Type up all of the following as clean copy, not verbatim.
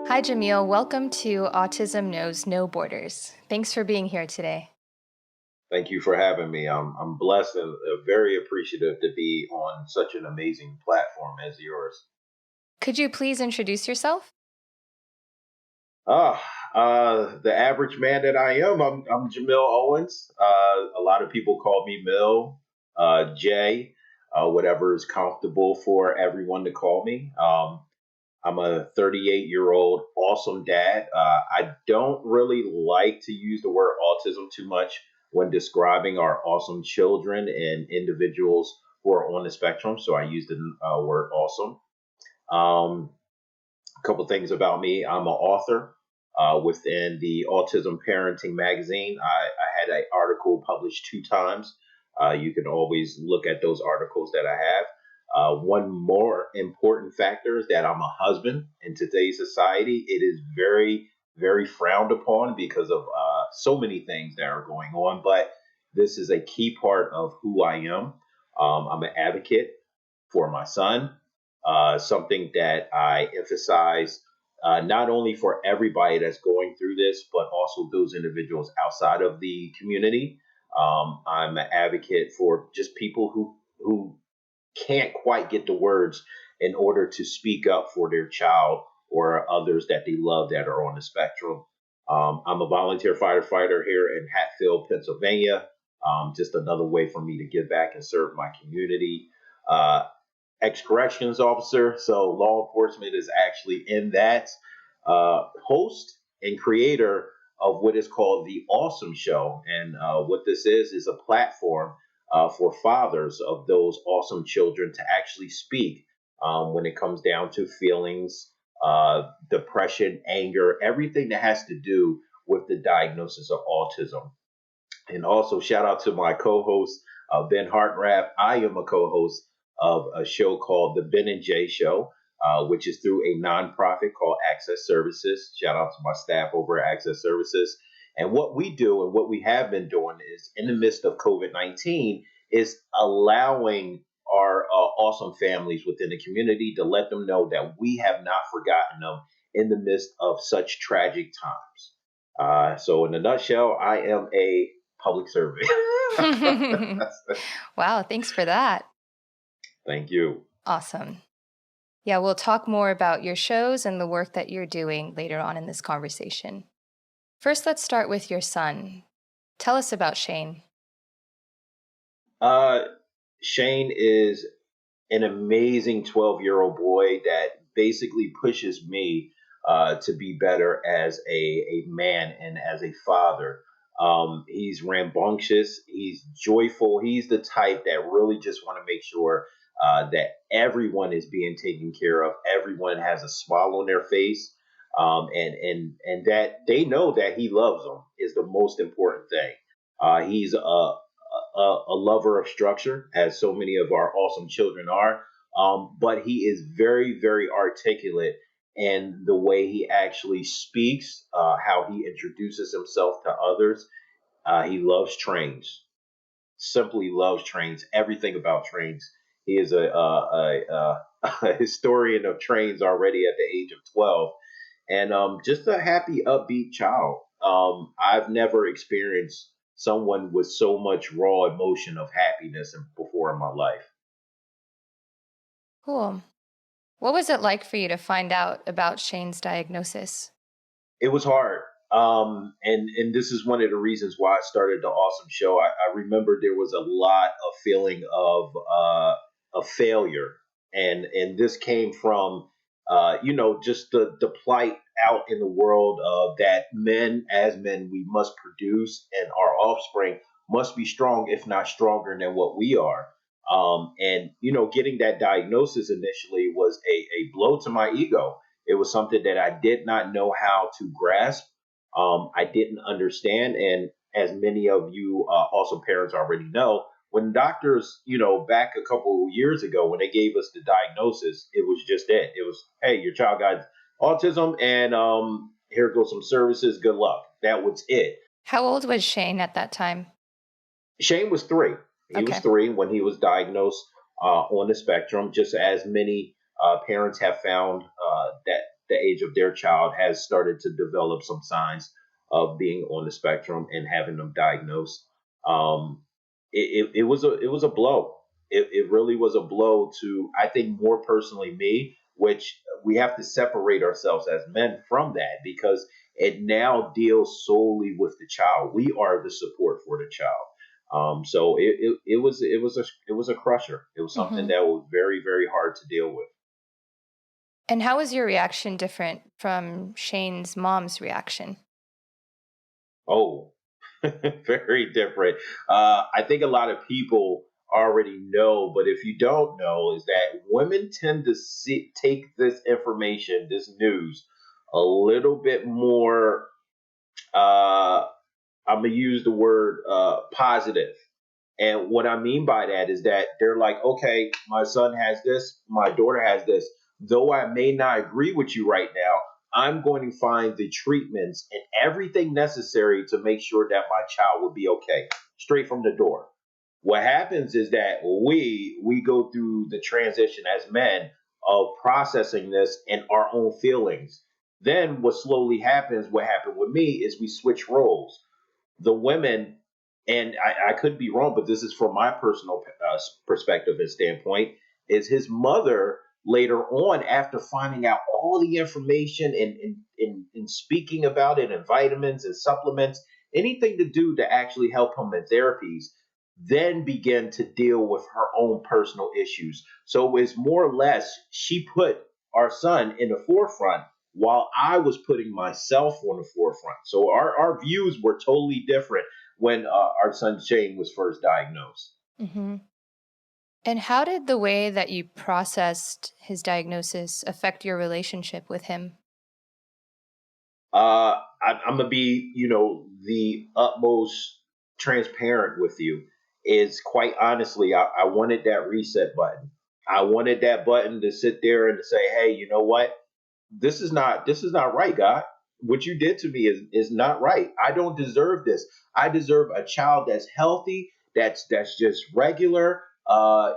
Hi, Jamiel. Welcome to Autism Knows No Borders. Thanks for being here today. Thank you for having me. I'm blessed and very appreciative to be on such an amazing platform as yours. Could you please introduce yourself? Ah, the average man that I am, I'm Jamiel Owens. A lot of people call me Mill, Jay, whatever is comfortable for everyone to call me. I'm a 38-year-old awesome dad. I don't really like to use the word autism too much when describing our awesome children and individuals who are on the spectrum. So I use the word awesome. Um, a couple things about me. I'm an author within the Autism Parenting magazine. I had an article published 2 times. You can always look at those articles that I have. One more important factor is that I'm a husband in today's society. It is very, very frowned upon because of so many things that are going on, but this is a key part of who I am. I'm an advocate for my son, something that I emphasize not only for everybody that's going through this, but also those individuals outside of the community. I'm an advocate for just people who can't quite get the words in order to speak up for their child or others that they love that are on the spectrum. I'm a volunteer firefighter here in Hatfield, Pennsylvania. Just another way for me to give back and serve my community. Uh, Ex corrections officer, so law enforcement is actually in that. Host and creator of what is called the Ausome Show, and what this is a platform for fathers of those awesome children to actually speak when it comes down to feelings, depression, anger, everything that has to do with the diagnosis of autism. And also, shout out to my co host, Ben Hartraff. I am a co host of a show called The Ben and Jay Show, which is through a nonprofit called Access Services. Shout out to my staff over at Access Services. And what we do and what we have been doing is in the midst of COVID-19 is allowing our awesome families within the community to let them know that we have not forgotten them in the midst of such tragic times. So, in a nutshell, I am a public servant. Wow, thanks for that. Thank you. Awesome. Yeah, we'll talk more about your shows and the work that you're doing later on in this conversation. First, let's start with your son. Tell us about Shane. Uh, Shane is an amazing 12-year-old boy that basically pushes me to be better as a man and as a father. He's rambunctious. He's joyful. He's the type that really just want to make sure that everyone is being taken care of. Everyone has a smile on their face, and that they know that he loves them is the most important thing. He's a lover of structure, as so many of our awesome children are. But he is very, very articulate in the way he actually speaks, how he introduces himself to others. He loves trains, simply loves trains, everything about trains. He is a historian of trains already at the age of 12, and just a happy, upbeat child. I've never experienced someone with so much raw emotion of happiness before in my life. Cool. What was it like for you to find out about Shane's diagnosis? It was hard. And this is one of the reasons why I started the Awesome Show. I remember there was a lot of feeling of failure, and this came from just the plight out in the world of that men as men we must produce, and our offspring must be strong, if not stronger than what we are. And getting that diagnosis initially was a blow to my ego. It was something that I did not know how to grasp. I didn't understand. And as many of you awesome parents already know, when doctors, back a couple years ago, when they gave us the diagnosis, it was just it. It was, hey, your child got autism, and here goes some services. Good luck. That was it. How old was Shane at that time? Shane was 3. He was Okay. 3 when he was diagnosed on the spectrum, just as many parents have found that the age of their child has started to develop some signs of being on the spectrum and having them diagnosed. Um, it was a blow. It really was a blow to, I think, more personally me, which we have to separate ourselves as men from that because it now deals solely with the child. We are the support for the child. So it was a crusher. It was something Hmm. that was very, very hard to deal with. And how was your reaction different from Shane's mom's reaction? Oh, very different. I think a lot of people already know, but if you don't know, is that women tend to take this information, this news, a little bit more. I'm gonna use the word positive. And what I mean by that is that they're like, okay, my son has this, my daughter has this. Though I may not agree with you right now, I'm going to find the treatments and everything necessary to make sure that my child will be okay, straight from the door. What happens is that we go through the transition as men of processing this and our own feelings. Then what slowly happens, what happened with me, is we switch roles. The women, and I could be wrong, but this is from my personal perspective and standpoint, is his mother later on, after finding out all the information and speaking about it and vitamins and supplements, anything to do to actually help him in therapies, then began to deal with her own personal issues. So it's more or less she put our son in the forefront while I was putting myself on the forefront. So our views were totally different when our son Shane was first diagnosed. Hmm. And how did the way that you processed his diagnosis affect your relationship with him? I'm gonna be, the utmost transparent with you. Is quite honestly, I wanted that reset button. I wanted that button to sit there and to say, hey, you know what? This is not right, God. What you did to me is not right. I don't deserve this. I deserve a child that's healthy, that's just regular, quote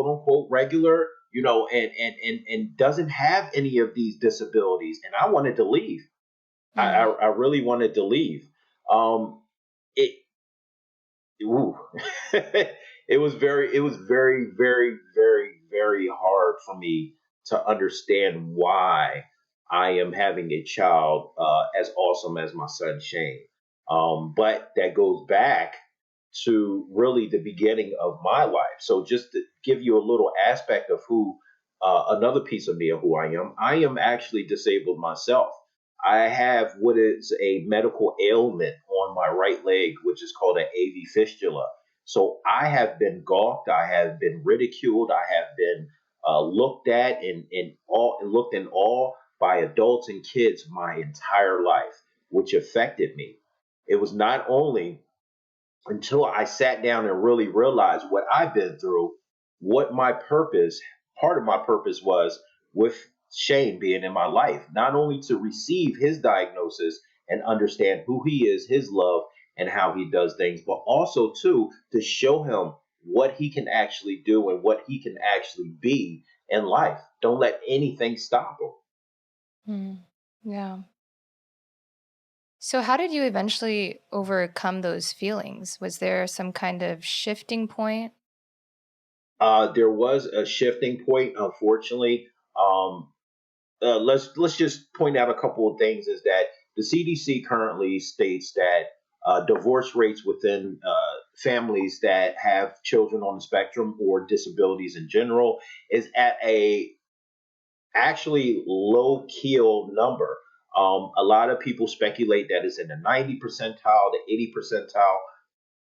unquote regular, and doesn't have any of these disabilities. And I wanted to leave. I, Mm. I, I really wanted to leave. It ooh. It was very, very, very, very hard for me to understand why I am having a child as awesome as my son Shane. But that goes back to really the beginning of my life. So just to give you a little aspect of who, another piece of me of who I am actually disabled myself. I have what is a medical ailment on my right leg, which is called an AV fistula. So I have been gawked, I have been ridiculed, I have been looked at and looked in awe by adults and kids my entire life, which affected me. It was not only until I sat down and really realized what I've been through, what my purpose, part of my purpose was with Shane being in my life, not only to receive his diagnosis and understand who he is, his love, and how he does things, but also too to show him what he can actually do and what he can actually be in life. Don't let anything stop him. Mm. Yeah. So, how did you eventually overcome those feelings? Was there some kind of shifting point? There was a shifting point, unfortunately. Let's just point out a couple of things. Is that the CDC currently states that divorce rates within families that have children on the spectrum or disabilities in general is at a actually low keel number. A lot of people speculate that it's in the 90 percentile, the 80 percentile.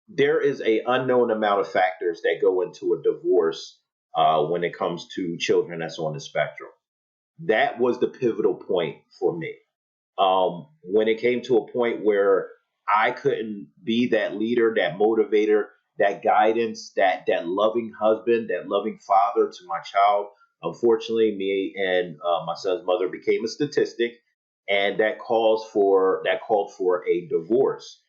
There is a unknown amount of factors that go into a divorce when it comes to children that's on the spectrum. That was the pivotal point for me. When it came to a point where I couldn't be that leader, that motivator, that guidance, that loving husband, that loving father to my child. Unfortunately, me and my son's mother became a statistic, and that called for a divorce.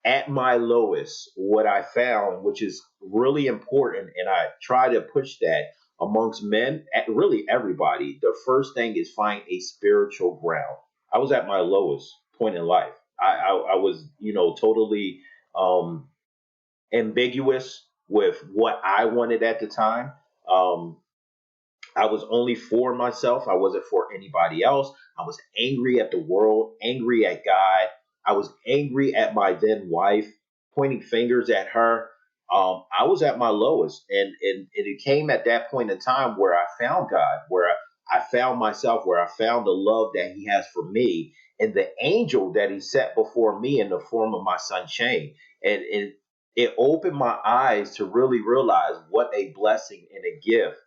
At my lowest, what I found, which is really important, and I try to push that, amongst men, really everybody, the first thing is find a spiritual ground. I was at my lowest point in life. I was, totally um, ambiguous with what I wanted at the time. Um, I was only for myself. I wasn't for anybody else. I was angry at the world, angry at God. I was angry at my then wife, pointing fingers at her. I was at my lowest. And it came at that point in time where I found God, where I found myself, where I found the love that He has for me and the angel that He set before me in the form of my son Shane. And it opened my eyes to really realize what a blessing and a gift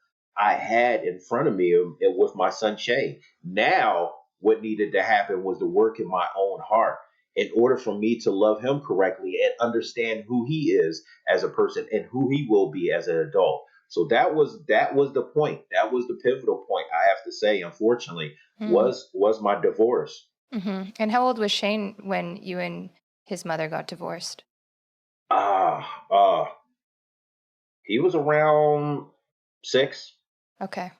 I had in front of me with my son Shane. Now, what needed to happen was the work in my own heart in order for me to love him correctly and understand who he is as a person and who he will be as an adult. So that was the point. That was the pivotal point. I have to say, unfortunately, Mm. was my divorce. And how old was Shane when you and his mother got divorced? Ah, he was around six. Okay,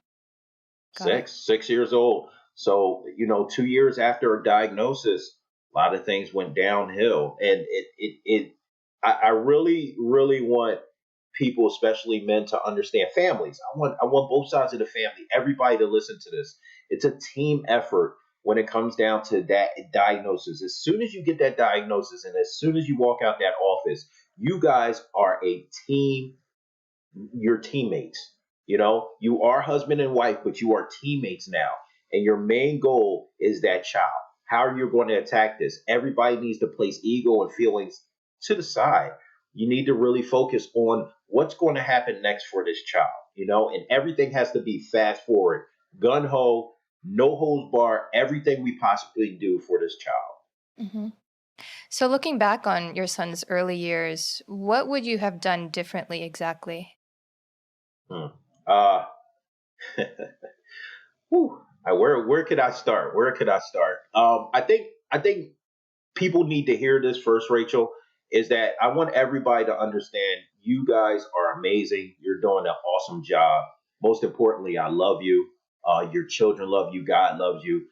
got it. Six years old. So, 2 years after a diagnosis, a lot of things went downhill. And I really, really want people, especially men, to understand families. I want both sides of the family, everybody to listen to this. It's a team effort when it comes down to that diagnosis. As soon as you get that diagnosis and as soon as you walk out that office, you guys are a team, your teammates. You are husband and wife, but you are teammates now. And your main goal is that child. How are you going to attack this? Everybody needs to place ego and feelings to the side. You need to really focus on what's going to happen next for this child, and everything has to be fast forward, gun ho, no holds bar, everything we possibly do for this child. hmm So, looking back on your son's early years, what would you have done differently exactly? Hmm. Uh, whew. Where could I start? Where could I start? I think people need to hear this first, Rachel, is that I want everybody to understand you guys are amazing. You're doing an awesome job. Most importantly, I love you. Your children love you. God loves you.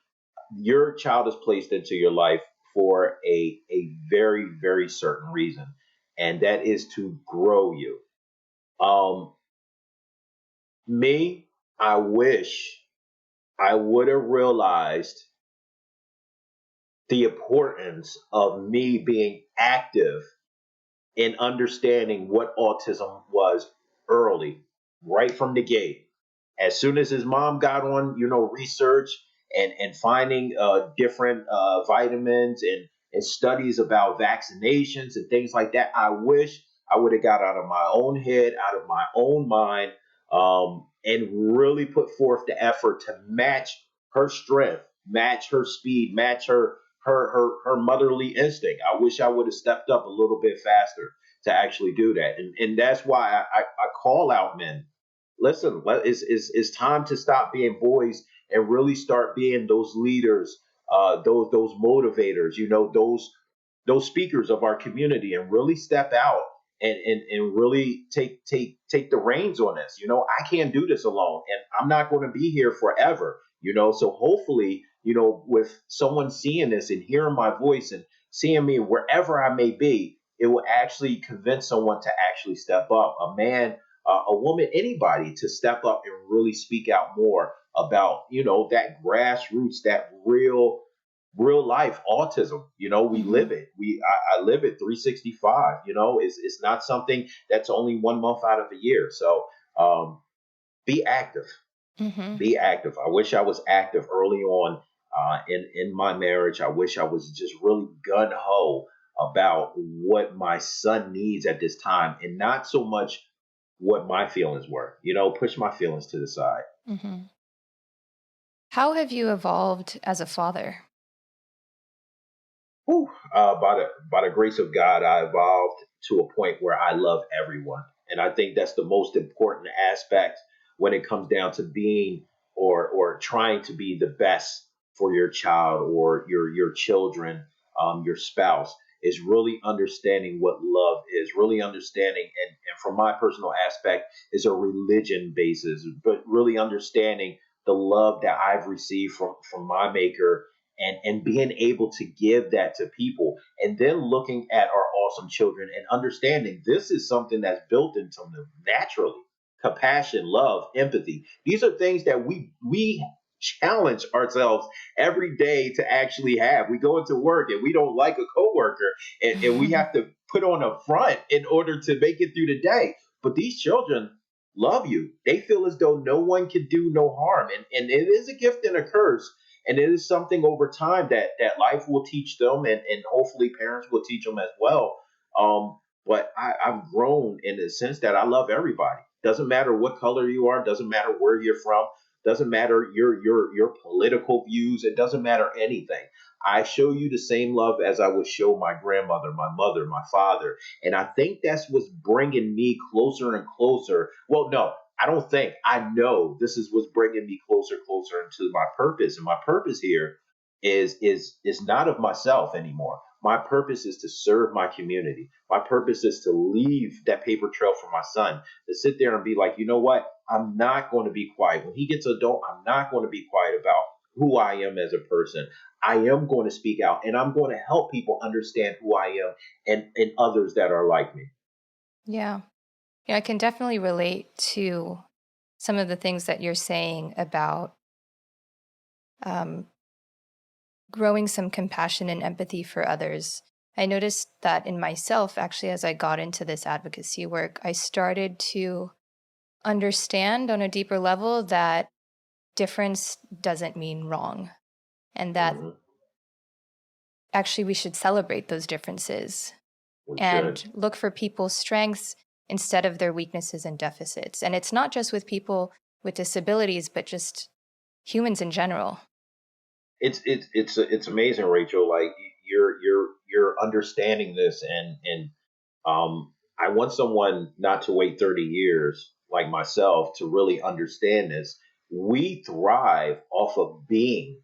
Your child is placed into your life for a very, very certain reason, and that is to grow you. Um, me, I wish I would have realized the importance of me being active in understanding what autism was early, right from the gate. As soon as his mom got on, research and finding different vitamins and studies about vaccinations and things like that, I wish I would have got out of my own head, out of my own mind, and really put forth the effort to match her strength, match her speed, match her motherly instinct. I wish I would have stepped up a little bit faster to actually do that. And that's why I call out men. Listen, it's time to stop being boys and really start being those leaders, those motivators, those speakers of our community, and really step out and really take the reins on this. I can't do this alone, and I'm not going to be here forever. So hopefully, with someone seeing this and hearing my voice and seeing me wherever I may be, it will actually convince someone to actually step up. A man, a woman, anybody to step up and really speak out more about that grassroots, that real life autism. We hmm live it. I live it 365. It's not something that's only 1 month out of a year. So be active. hmm Be active. I wish I was active early on in my marriage. I wish I was just really gun ho about what my son needs at this time, and not so much what my feelings were. Push my feelings to the side. hmm How have you evolved as a father? Whew, by the grace of God, I evolved to a point where I love everyone, and I think that's the most important aspect when it comes down to being or trying to be the best for your child or your children, your spouse. is really understanding what love is, really understanding, and from my personal aspect, is a religion basis, but really understanding the love that I've received from my maker, and being able to give that to people, and then looking at our awesome children and understanding this is something that's built into them naturally. Compassion, love, empathy. These are things that we challenge ourselves every day to actually have. We go into work and we don't like a coworker, and we have to put on a front in order to make it through the day. But these children love you. They feel as though no one can do no harm. And it is a gift and a curse. And it is something over time that life will teach them, and hopefully parents will teach them as well. But I've grown in the sense that I love everybody. Doesn't matter what color you are, doesn't matter where you're from, doesn't matter your political views, it doesn't matter anything. I show you the same love as I would show my grandmother, my mother, my father. And I think that's what's bringing me closer and closer. Well, no, I don't think. I know this is what's bringing me closer into my purpose. And my purpose here is not of myself anymore. My purpose is to serve my community. My purpose is to leave that paper trail for my son, to sit there and be like, you know what? I'm not going to be quiet. When he gets adult, I'm not going to be quiet about who I am as a person. I am going to speak out, and I'm going to help people understand who I am, and others that are like me. Yeah. Yeah, I can definitely relate to some of the things that you're saying about um, growing some compassion and empathy for others. I noticed that in myself, actually, as I got into this advocacy work, I started to understand on a deeper level that difference doesn't mean wrong, and that Hmm. actually we should celebrate those differences We should. and look for people's strengths instead of their weaknesses and deficits. And it's not just with people with disabilities, but just humans in general. It's amazing, Rachel. Like you're understanding this, and I want someone not to wait 30 years like myself to really understand this. We thrive off of being.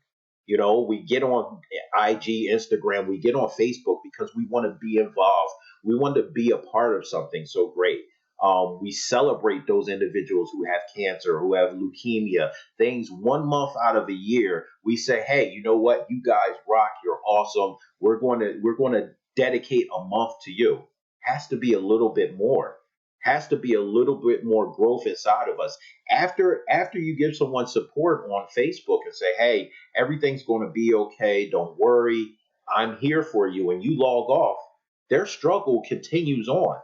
We get on IG, Instagram, we get on Facebook because we want to be involved. We want to be a part of something so great. We celebrate those individuals who have cancer, who have leukemia, things 1 month out of a year. We say, hey, you know what? You guys rock. You're awesome. We're going to dedicate a month to you. Has to be a little bit more. Has to be a little bit more growth inside of us. After you give someone support on Facebook and say, hey, everything's going to be okay. Don't worry. I'm here for you. And you log off, their struggle continues on.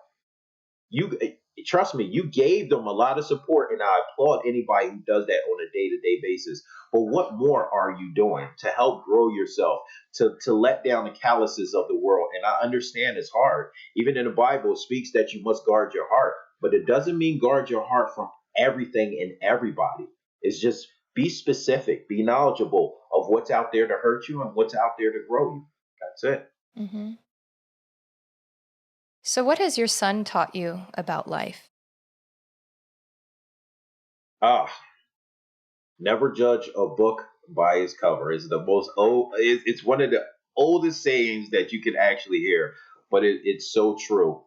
You trust me, you gave them a lot of support, and I applaud anybody who does that on a day-to-day basis. But what more are you doing to help grow yourself, to let down the calluses of the world? And I understand it's hard. Even in the Bible, it speaks that you must guard your heart, but it doesn't mean guard your heart from everything and everybody. It's just be specific, be knowledgeable of what's out there to hurt you and what's out there to grow you. That's it. Hmm. So, what has your son taught you about life? Ah, never judge a book by its cover. It's the most old. It's one of the oldest sayings that you can actually hear, but it's so true.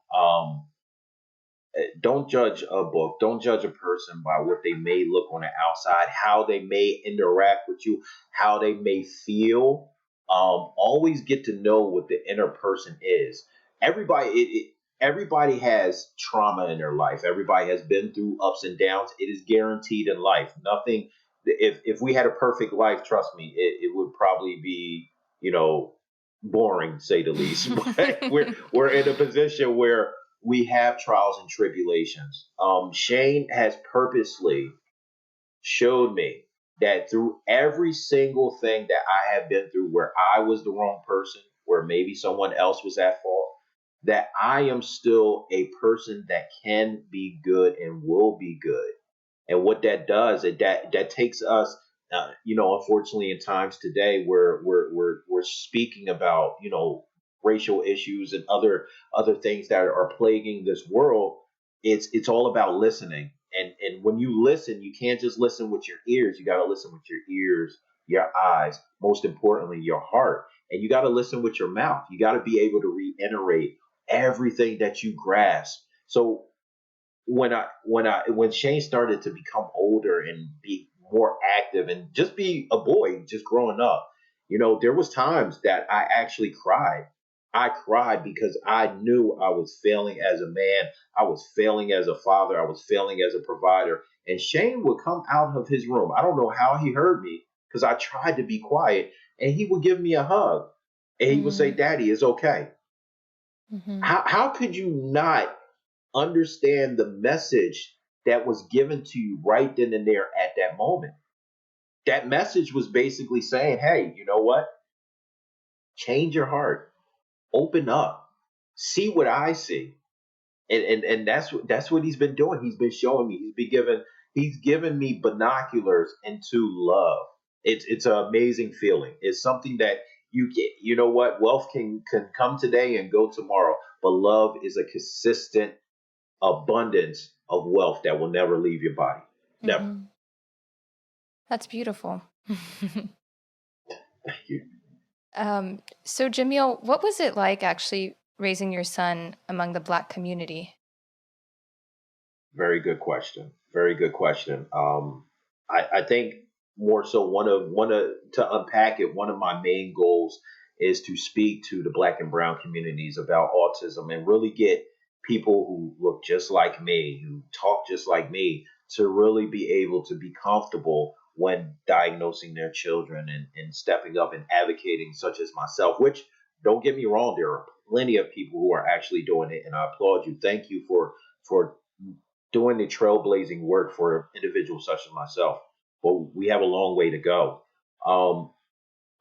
Don't judge a book. Don't judge a person by what they may look on the outside, how they may interact with you, how they may feel. Always get to know what the inner person is. Everybody has trauma in their life. Everybody has been through ups and downs. It is guaranteed in life. Nothing. If we had a perfect life, trust me, it would probably be boring, to say the least. But we're in a position where we have trials and tribulations. Shane has purposely showed me that through every single thing that I have been through, where I was the wrong person, where maybe someone else was at fault, that I am still a person that can be good and will be good. And what that does, that takes us, unfortunately, in times today where we're speaking about, racial issues and other things that are plaguing this world. It's all about listening. And when you listen, you can't just listen with your ears. You got to listen with your ears your eyes, most importantly, your heart. And you got to listen with your mouth. You got to be able to reiterate everything that you grasp. So when Shane started to become older and be more active and just be a boy, just growing up, there was times that I actually cried. I cried because I knew I was failing as a man. I was failing as a father. I was failing as a provider. And Shane would come out of his room. I don't know how he heard me because I tried to be quiet, and he would give me a hug and he would say, Mm, "Daddy, it's okay." mhm, How could you not understand the message that was given to you right then and there at that moment? That message was basically saying, hey, you know what? Change your heart, open up, see what I see. And that's what he's been doing. He's been showing me. He's given me binoculars into love. It's an amazing feeling. It's something that you get. You know what? Wealth can come today and go tomorrow, but love is a consistent abundance of wealth that will never leave your body. Never. mhm. That's beautiful. Thank you. So, Jamil, what was it like actually raising your son among the Black community? Very good question. Very good question. I think more so one of to unpack it. One of my main goals is to speak to the Black and Brown communities about autism and really get people who look just like me, who talk just like me, to really be able to be comfortable when diagnosing their children and stepping up and advocating, such as myself. Which, don't get me wrong, there are plenty of people who are actually doing it, and I applaud you. Thank you for doing the trailblazing work for individuals such as myself. But we have a long way to go. Um,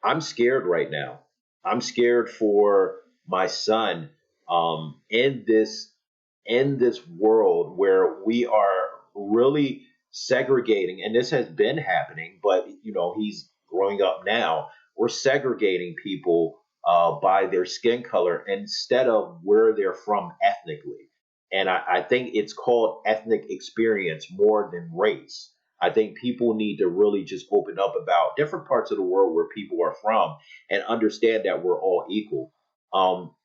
I'm scared right now. I'm scared for my son in this world where we are really segregating, and this has been happening, but he's growing up now. We're segregating people by their skin color instead of where they're from ethnically. And I think it's called ethnic experience more than race. I think people need to really just open up about different parts of the world where people are from and understand that we're all equal.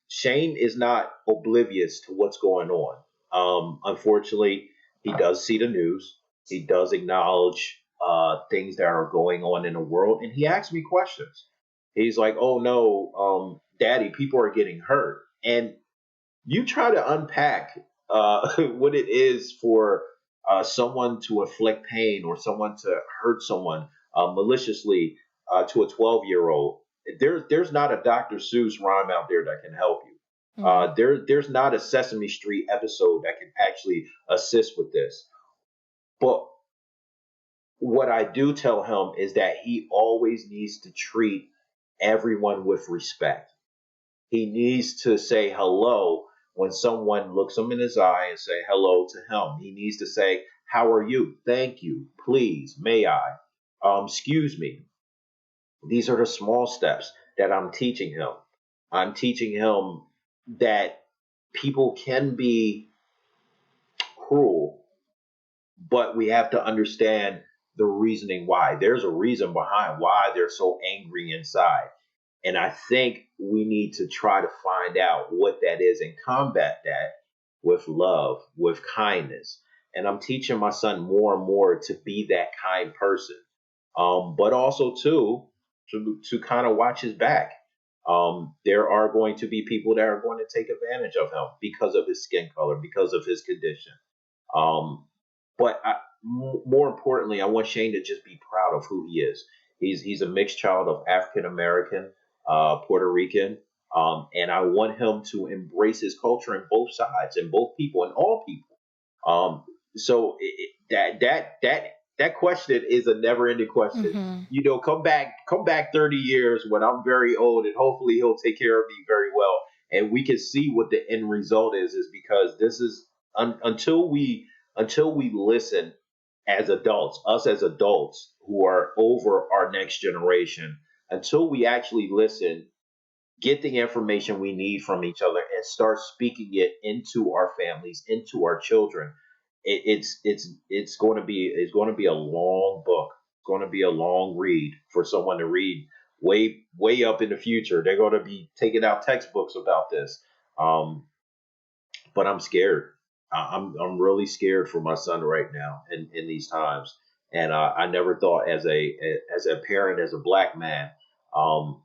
Shane is not oblivious to what's going on. Unfortunately, he does see the news. He does acknowledge things that are going on in the world, and he asks me questions. He's like, "Oh no, Daddy, people are getting hurt," and you try to unpack what it is for someone to inflict pain or someone to hurt someone maliciously to a 12-year-old. There's not a Dr. Seuss rhyme out there that can help you. Mm, There's not a Sesame Street episode that can actually assist with this. But what I do tell him is that he always needs to treat everyone with respect. He needs to say hello when someone looks him in his eye and say hello to him. He needs to say, "How are you? Thank you. Please, may I? Excuse me." These are the small steps that I'm teaching him. I'm teaching him that people can be cruel, but we have to understand the reasoning why. There's a reason behind why they're so angry inside. And I think we need to try to find out what that is and combat that with love, with kindness. And I'm teaching my son more and more to be that kind person, but also too to kind of watch his back. There are going to be people that are going to take advantage of him because of his skin color, because of his condition. Um, but more importantly, I want Shane to just be proud of who he is. He's a mixed child of African American, Puerto Rican, and I want him to embrace his culture in both sides, and both people, and all people. So that question is a never-ending question. mhm. Come back 30 years when I'm very old, and hopefully he'll take care of me very well, and we can see what the end result is. Is because this is until we listen as adults, us as adults who are over our next generation, until we actually listen, get the information we need from each other, and start speaking it into our families, into our children. It's going to be a long book. going to be a long read for someone to read way up in the future. They're going to be taking out textbooks about this. Um, but I'm scared. I'm really scared for my son right now in these times. And I never thought as a parent, as a black man, um,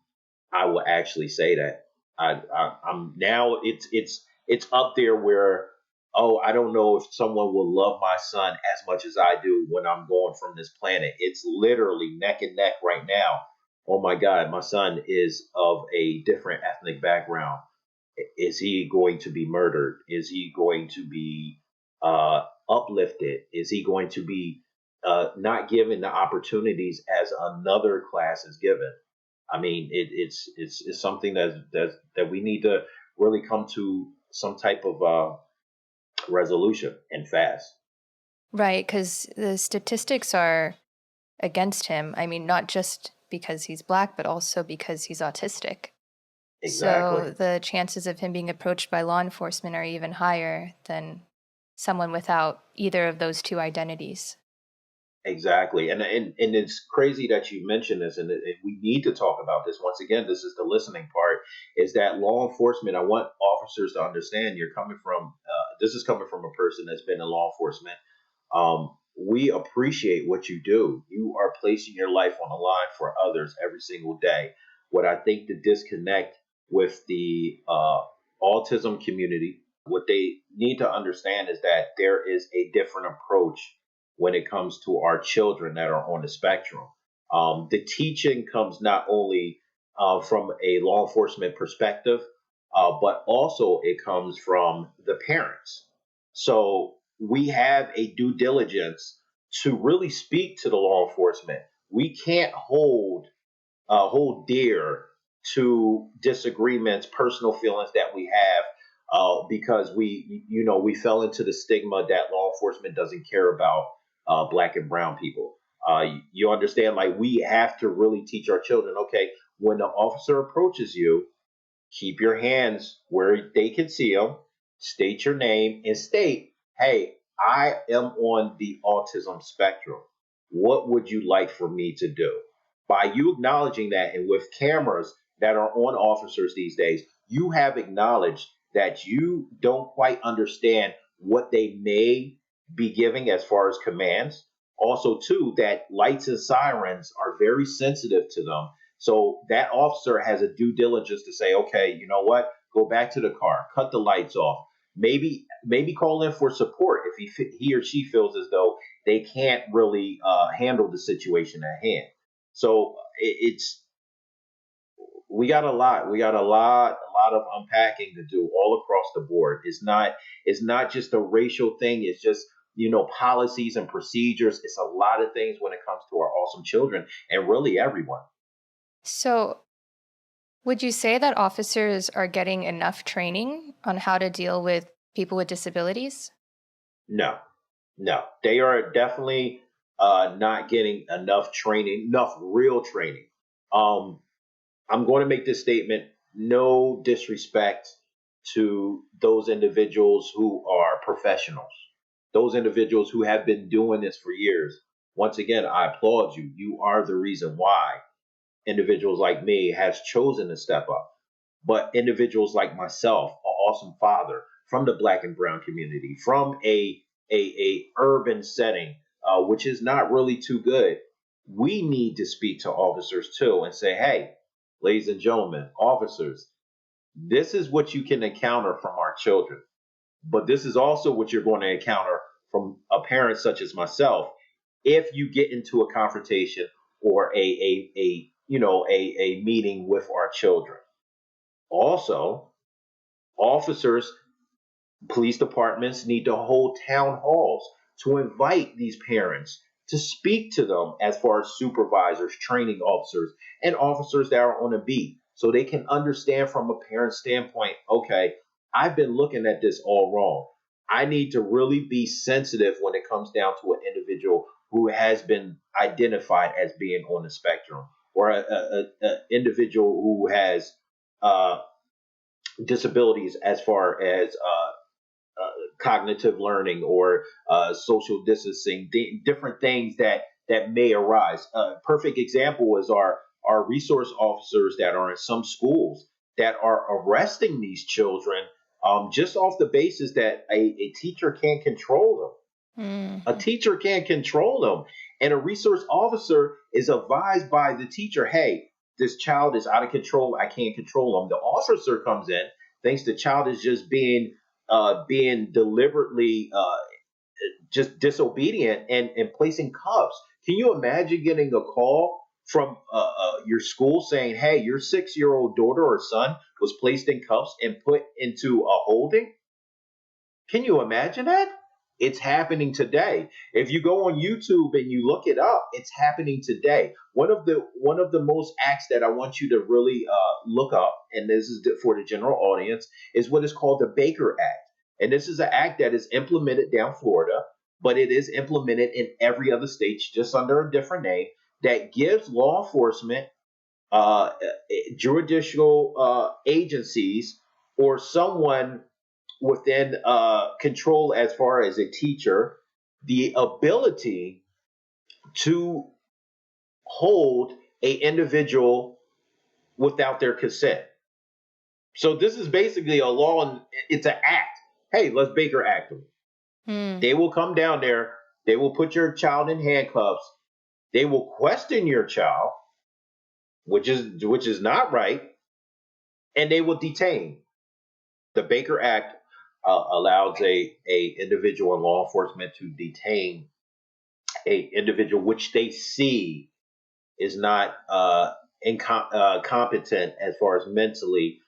I will actually say that. I'm now it's up there where, oh, I don't know if someone will love my son as much as I do when I'm going from this planet. It's literally neck and neck right now. Oh my God, my son is of a different ethnic background. Is he going to be murdered? Is he going to be uplifted? Is he going to be not given the opportunities as another class is given? I mean, it's something that we need to really come to some type of resolution and fast. Right, because the statistics are against him. I mean, not just because he's black, but also because he's autistic. So Exactly. the chances of him being approached by law enforcement are even higher than someone without either of those two identities. Exactly, and it's crazy that you mentioned this, and we need to talk about this once again. This is the listening part. Is that law enforcement? I want officers to understand. You're coming from. This is coming from a person that's been in law enforcement. We appreciate what you do. You are placing your life on the line for others every single day. What I think the disconnect with the autism community, what they need to understand is that there is a different approach when it comes to our children that are on the spectrum. The teaching comes not only from a law enforcement perspective, but also it comes from the parents. So we have a due diligence to really speak to the law enforcement. We can't hold dear to disagreements, personal feelings that we have, because we fell into the stigma that law enforcement doesn't care about black and brown people. You understand? Like we have to really teach our children. Okay, when the officer approaches you, keep your hands where they can see them, state your name, and state, hey, I am on the autism spectrum. What would you like for me to do? By you acknowledging that, and with cameras that are on officers these days, you have acknowledged that you don't quite understand what they may be giving as far as commands. Also, too, that lights and sirens are very sensitive to them, so that officer has a due diligence to say, okay, you know what? Go back to the car, cut the lights off. Maybe call in for support if he or she feels as though they can't really handle the situation at hand. So it's we got a lot of unpacking to do all across the board. It's not just a racial thing. It's just policies and procedures. It's a lot of things when it comes to our awesome children and really everyone. So, would you say that officers are getting enough training on how to deal with people with disabilities? No, no, they are definitely not getting enough training, enough real training. Um, I'm going to make this statement. No disrespect to those individuals who are professionals, those individuals who have been doing this for years. Once again, I applaud you. You are the reason why individuals like me has chosen to step up. But individuals like myself, an awesome father from the black and brown community, from a urban setting, which is not really too good, we need to speak to officers too and say, hey, ladies and gentlemen, officers, this is what you can encounter from our children. But this is also what you're going to encounter from a parent such as myself if you get into a confrontation or a meeting with our children. Also, officers, police departments need to hold town halls to invite these parents to speak to them as far as supervisors, training officers, and officers that are on a beat so they can understand from a parent standpoint, okay, I've been looking at this all wrong. I need to really be sensitive when it comes down to an individual who has been identified as being on the spectrum or a individual who has uh, disabilities as far as cognitive learning or social distancing, different things that may arise. A perfect example is our resource officers that are in some schools that are arresting these children just off the basis that a teacher can't control them. A Hmm. teacher can't control them. And a resource officer is advised by the teacher, hey, this child is out of control. I can't control them. The officer comes in, thinks the child is just being deliberately just disobedient and placing cuffs. Can you imagine getting a call from your school saying, hey, your 6 year old daughter or son was placed in cuffs and put into a holding? Can you imagine that? It's happening today. If you go on YouTube and you look it up, it's happening today. One of the most acts that I want you to really look up, and this is for the general audience, is what is called the Baker Act. And this is an act that is implemented down Florida, but it is implemented in every other state, just under a different name, that gives law enforcement, judicial agencies, or someone within control as far as a teacher, the ability to hold a individual without their consent. So this is basically a law, and it's an act. Hey, let's Baker Act them. Hmm. They will come down there. They will put your child in handcuffs. They will question your child, which is not right, and they will detain. The Baker Act allows a individual in law enforcement to detain a individual which they see is not competent as far as mentally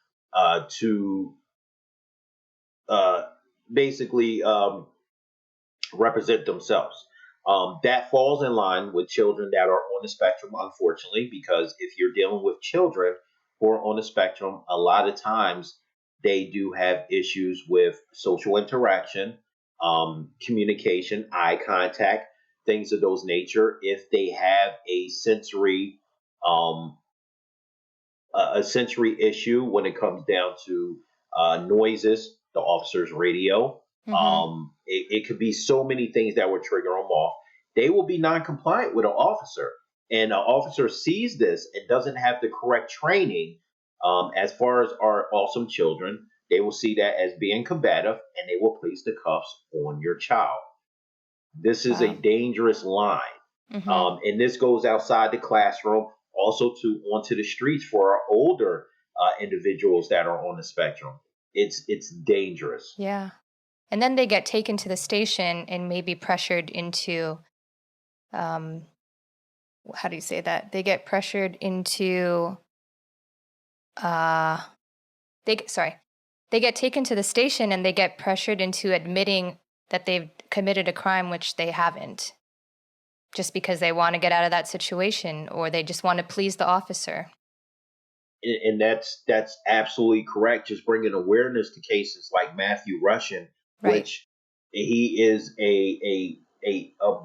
to uh, basically represent themselves. That falls in line with children that are on the spectrum, unfortunately, because if you're dealing with children who are on the spectrum, a lot of times they do have issues with social interaction, communication, eye contact, things of those nature. If they have um, a sensory issue when it comes down to noises, the officer's radio. Hmm. It could be so many things that would trigger them off. They will be non-compliant with an officer, and an officer sees this and doesn't have the correct training. As far as our awesome children, they will see that as being combative, and they will place the cuffs on your child. This is a Wow. dangerous line. Hmm. And this goes outside the classroom, also to onto the streets for our older individuals that are on the spectrum. It's dangerous. Yeah. And then they get taken to the station and maybe pressured into, um, how do you say that? They get pressured into, uh, sorry, they get taken to the station and they get pressured into admitting that they've committed a crime which they haven't, just because they want to get out of that situation or they just want to please the officer. And that's absolutely correct. Just bringing awareness to cases like Matthew Russian, Right. which he is a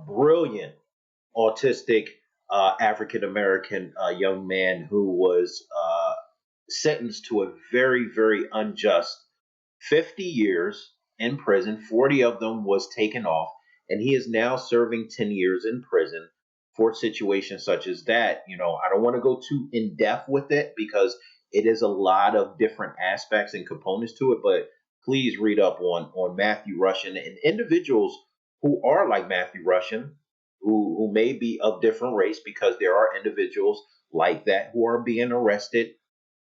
brilliant autistic African American young man who was sentenced to a very, very unjust 50 years in prison. 40 of them was taken off, and he is now serving 10 years in prison for situations such as that. I don't want to go too in depth with it because it is a lot of different aspects and components to it, but please read up on Matthew Russian and individuals who are like Matthew Russian, who may be of different race, because there are individuals like that who are being arrested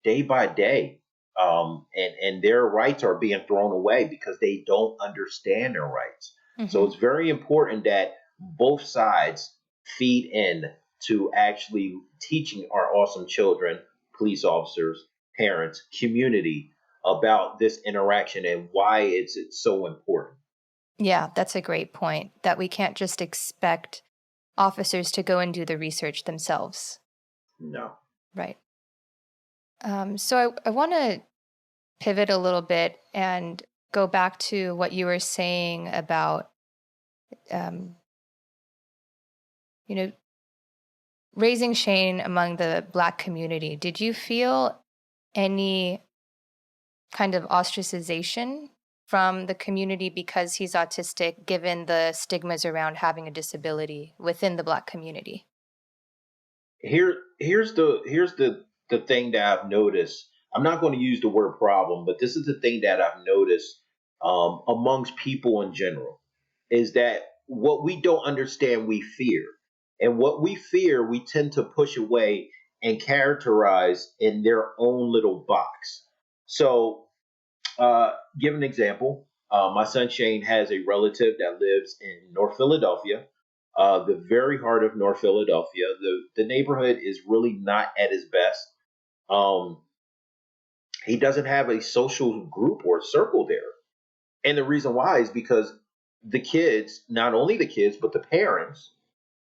day by day, and their rights are being thrown away because they don't understand their rights. So Hmm. it's very important that both sides feed in to actually teaching our awesome children, police officers, parents, community about this interaction and why it's so important. Yeah, that's a great point, that we can't just expect officers to go and do the research themselves. No. Right. So I want to pivot a little bit and go back to what you were saying about, um, you know, raising Shane among the Black community. Did you feel any kind of ostracization from the community because he's autistic, given the stigmas around having a disability within the Black community? Here's the thing that I've noticed. I'm not going to use the word problem, but this is the thing that I've noticed amongst people in general is that what we don't understand, we fear, and what we fear, we tend to push away and characterize in their own little box. So, give an example. My son Shane has a relative that lives in North Philadelphia, the very heart of North Philadelphia. The neighborhood is really not at its best. Um, he doesn't have a social group or circle there, and the reason why is because the kids, not only the kids, but the parents.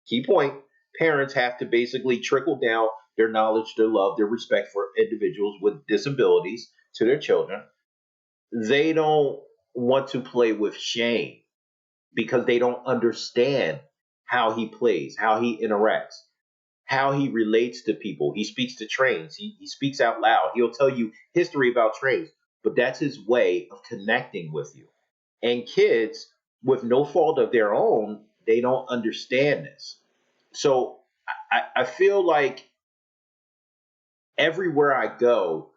Key point: parents have to basically trickle down their knowledge, their love, their respect for individuals with disabilities to their children. They don't want to play with Shane because they don't understand how he plays, how he interacts, how he relates to people. He speaks to trains, he speaks out loud. He'll tell you history about trains, but that's his way of connecting with you. And kids, with no fault of their own, they don't understand this. So I feel like everywhere I go,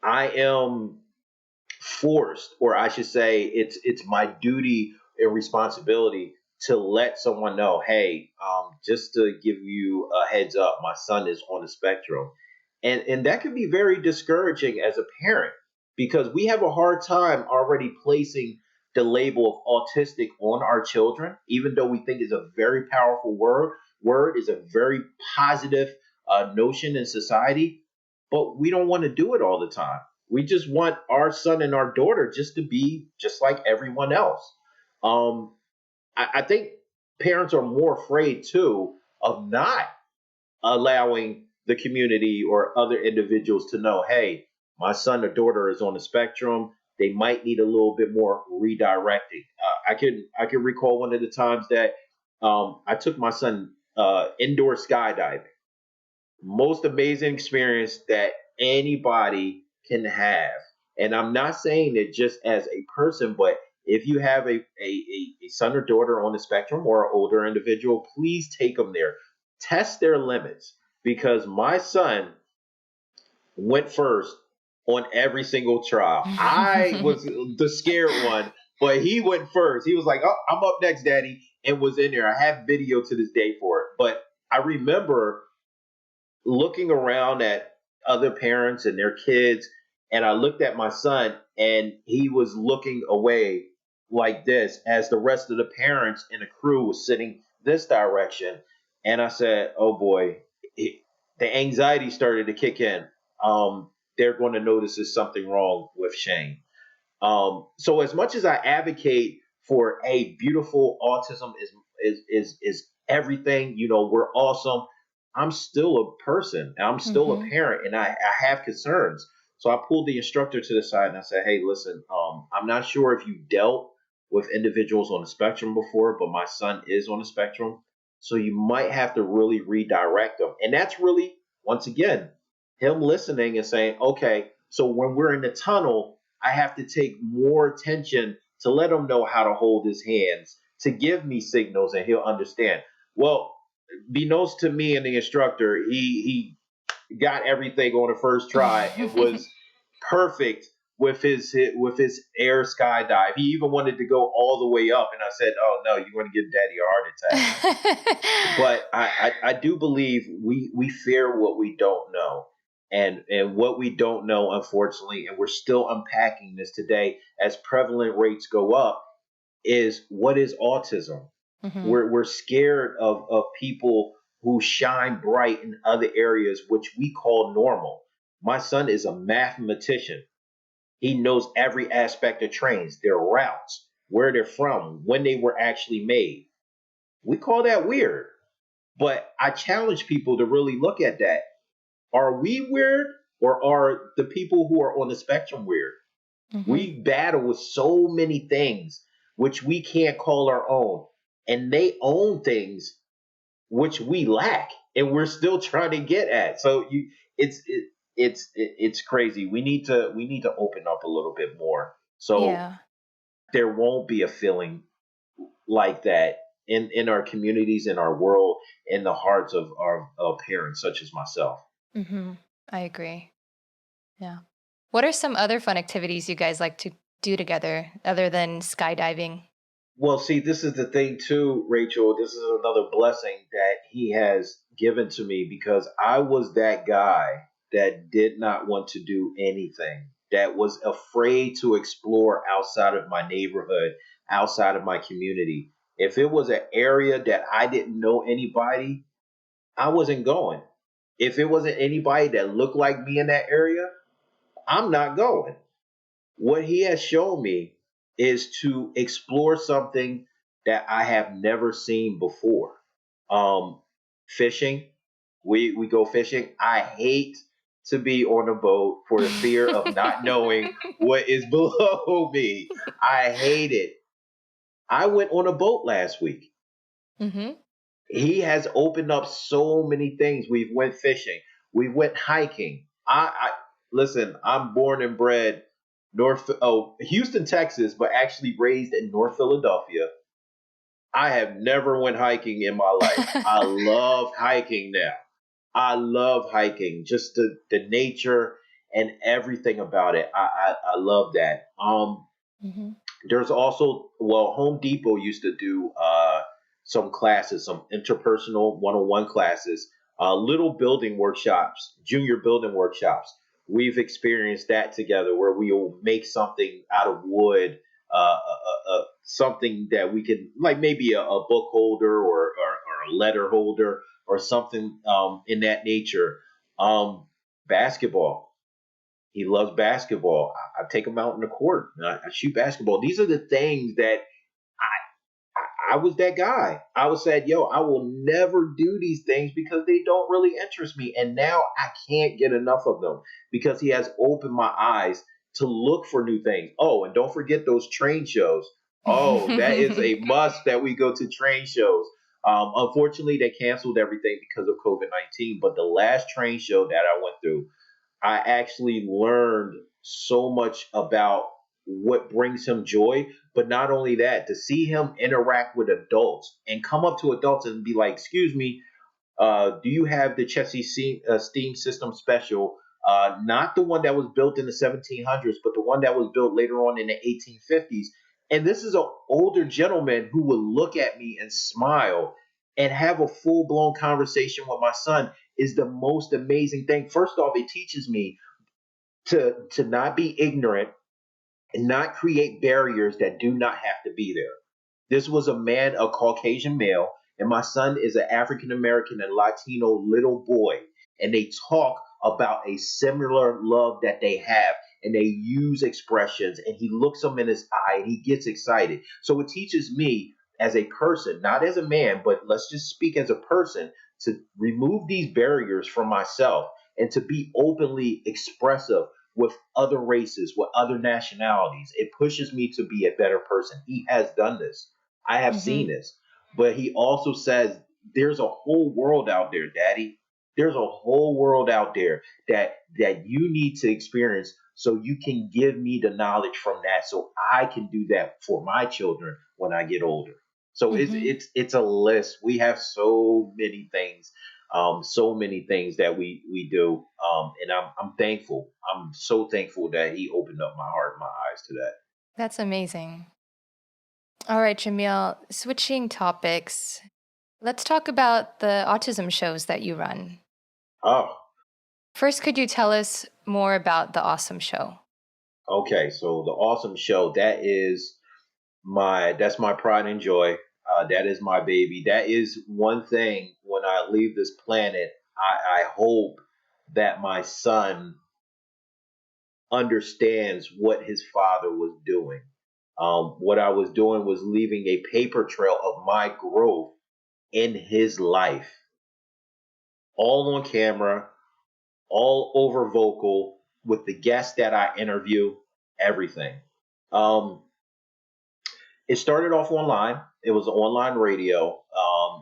I am forced, or I should say, it's my duty and responsibility to let someone know, hey, just to give you a heads up, my son is on the spectrum, and that can be very discouraging as a parent because we have a hard time already placing the label of autistic on our children, even though we think it's a very powerful word. Word is a very positive notion in society, but we don't want to do it all the time. We just want our son and our daughter just to be just like everyone else. Um, I think parents are more afraid too of not allowing the community or other individuals to know, hey, my son or daughter is on the spectrum. They might need a little bit more redirecting. I can recall one of the times that I took my son indoor skydiving. Most amazing experience that anybody can have. And I'm not saying it just as a person, but if you have a son or daughter on the spectrum or an older individual, please take them there. Test their limits because my son went first on every single trial. I was the scared one, but he went first. He was like, "Oh, I'm up next, Daddy," and was in there. I have video to this day for it. But I remember looking around at other parents and their kids, and I looked at my son, and he was looking away like this as the rest of the parents and the crew was sitting this direction. And I said, "Oh boy," the anxiety started to kick in. They're going to notice there's something wrong with Shane. So as much as I advocate for a beautiful autism is everything, we're awesome. I'm still a person. I'm still a Hmm. parent, and I have concerns. So I pulled the instructor to the side and I said, "Hey, listen, I'm not sure if you dealt with individuals on the spectrum before, but my son is on the spectrum, so you might have to really redirect them." And that's really, once again, him listening and saying, "Okay, so when we're in the tunnel, I have to take more attention to let him know how to hold his hands, to give me signals, and he'll understand." Well, beknownst to me and the instructor, he got everything on the first try and was perfect with his air skydive. He even wanted to go all the way up, and I said, "Oh no, you're going to give Daddy a heart attack." But I do believe we fear what we don't know. And what we don't know, unfortunately, and we're still unpacking this today as prevalent rates go up, is what is autism? Hmm. We're scared of people who shine bright in other areas, which we call normal. My son is a mathematician. He knows every aspect of trains, their routes, where they're from, when they were actually made. We call that weird. But I challenge people to really look at that. Are we weird, or are the people who are on the spectrum weird? Hmm. We battle with so many things which we can't call our own, and they own things which we lack, and we're still trying to get at. So it's crazy. We need to open up a little bit more. So Yeah. there won't be a feeling like that in our communities, in our world, in the hearts of our parents, such as myself. Mhm. I agree. Yeah. What are some other fun activities you guys like to do together other than skydiving? Well, see, this is the thing too, Rachel. This is another blessing that he has given to me because I was that guy that did not want to do anything, that was afraid to explore outside of my neighborhood, outside of my community. If it was an area that I didn't know anybody, I wasn't going. If it wasn't anybody that looked like me in that area, I'm not going. What he has shown me is to explore something that I have never seen before. Um, Fishing. We go fishing. I hate to be on a boat for the fear of not knowing what is below me. I hate it. I went on a boat last week. Mhm. He has opened up so many things. We've went fishing. We went hiking. I listen. I'm born and bred Houston, Texas, but actually raised in North Philadelphia. I have never went hiking in my life. I love hiking now. I love hiking. Just the nature and everything about it. I love that. Mhm. There's also, well, Home Depot used to do some classes, some interpersonal one-on-one classes, little building workshops, junior building workshops. We've experienced that together where we will make something out of wood, something that we can, like maybe a book holder or a letter holder or something in that nature. Basketball. He loves basketball. I take him out in the court. I shoot basketball. These are the things that I was that guy. I was said, yo, I will never do these things because they don't really interest me. And now I can't get enough of them because he has opened my eyes to look for new things. Oh, and don't forget those train shows. Oh, that is a must that we go to train shows. Unfortunately, they canceled everything because of COVID-19. But the last train show that I went through, I actually learned so much about what brings him joy. But not only that, to see him interact with adults and come up to adults and be like, "Excuse me, do you have the Chessie steam system special? Not the one that was built in the 1700s, but the one that was built later on in the 1850s." And this is an older gentleman who would look at me and smile and have a full blown conversation with my son is the most amazing thing. First off, it teaches me to not be ignorant and not create barriers that do not have to be there. This was a man, a Caucasian male, and my son is an African American and Latino little boy. And they talk about a similar love that they have, and they use expressions. And he looks him in his eye and he gets excited. So it teaches me as a person, not as a man, but let's just speak as a person, to remove these barriers from myself and to be openly expressive with other races, with other nationalities. It pushes me to be a better person. He has done this. I have seen Mhm. this. But he also says there's a whole world out there, Daddy. There's a whole world out there that you need to experience so you can give me the knowledge from that so I can do that for my children when I get older. So it's Mhm. it's it's a list. We have so many things that we do, and I'm thankful. I'm so thankful that he opened up my heart and my eyes to that. That's amazing. All right, Jamil, switching topics. Let's talk about the autism shows that you run. Oh, First, could you tell us more about the Awesome Show? okay. So the awesome show, that's my pride and joy. That is my baby. That is one thing when I leave this planet. I hope that my son understands what his father was doing. What I was doing was leaving a paper trail of my growth in his life, all on camera, all over vocal, with the guests that I interview, everything. Um, it started off online. It was online radio.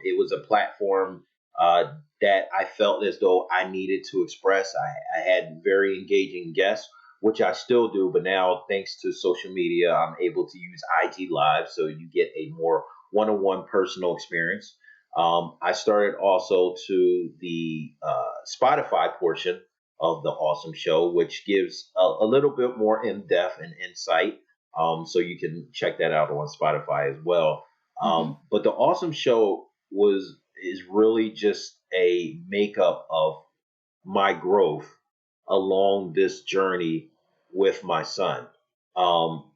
It was a platform that I felt as though I needed to express. I had very engaging guests. which I still do, but now thanks to social media, I'm able to use IG Live, so you get a more one-on-one personal experience. I started also to the Spotify portion of the Awesome Show, which gives a little bit more in depth and insight. So you can check that out on Spotify as well. Hmm. But the Awesome Show was is really just a makeup of my growth along this journey with my son. Um,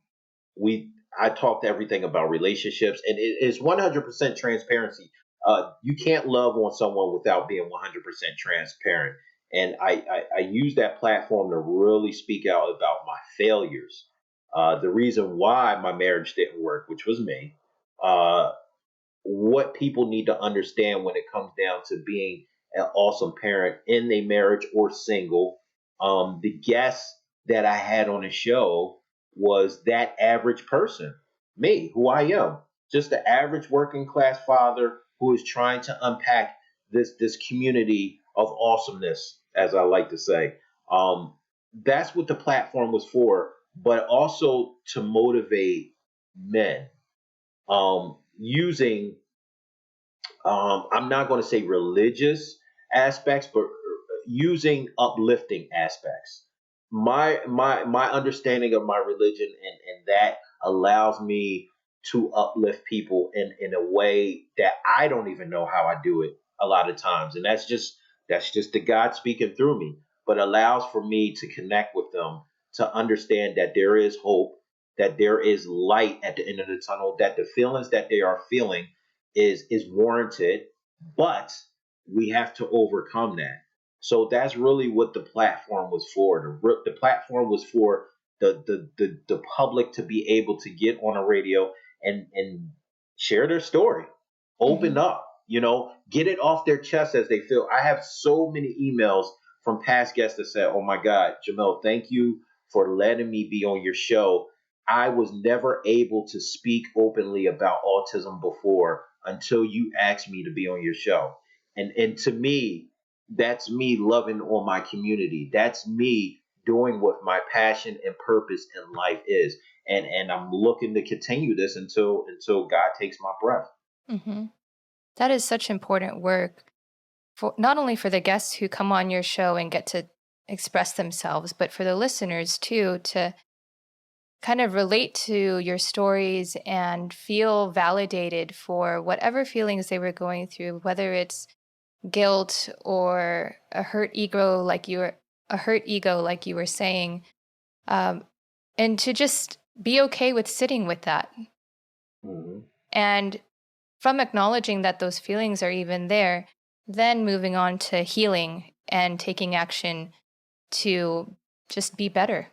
we I talked everything about relationships, and it is 100% transparency. You can't love on someone without being 100% transparent. And I use that platform to really speak out about my failures. The reason why my marriage didn't work, which was me, uh, what people need to understand when it comes down to being an awesome parent in a marriage or single. The guest that I had on the show was that average person, me, who I am, just the average working class father who is trying to unpack this community of awesomeness, as I like to say. That's what the platform was for, but also to motivate men using I'm not going to say religious aspects, but using uplifting aspects. My understanding of my religion and that allows me to uplift people in a way that I don't even know how I do it a lot of times, and that's just the God speaking through me, but allows for me to connect with them to understand that there is hope, that there is light at the end of the tunnel, that the feelings that they are feeling is warranted, but we have to overcome that. So that's really what the platform was for. The platform was for the public to be able to get on a radio and share their story, open Hmm. up, get it off their chest as they feel. I have so many emails from past guests that said, "Oh my God, Jamel, thank you for letting me be on your show. I was never able to speak openly about autism before until you asked me to be on your show." And to me, that's me loving on my community. That's me doing what my passion and purpose in life is. And I'm looking to continue this until God takes my breath. Hmm. That is such important work for not only for the guests who come on your show and get to express themselves, but for the listeners too, to kind of relate to your stories and feel validated for whatever feelings they were going through, whether it's guilt or a hurt ego, like you were saying, um, and to just be okay with sitting with that. Mhm. And from acknowledging that those feelings are even there, then moving on to healing and taking action to just be better.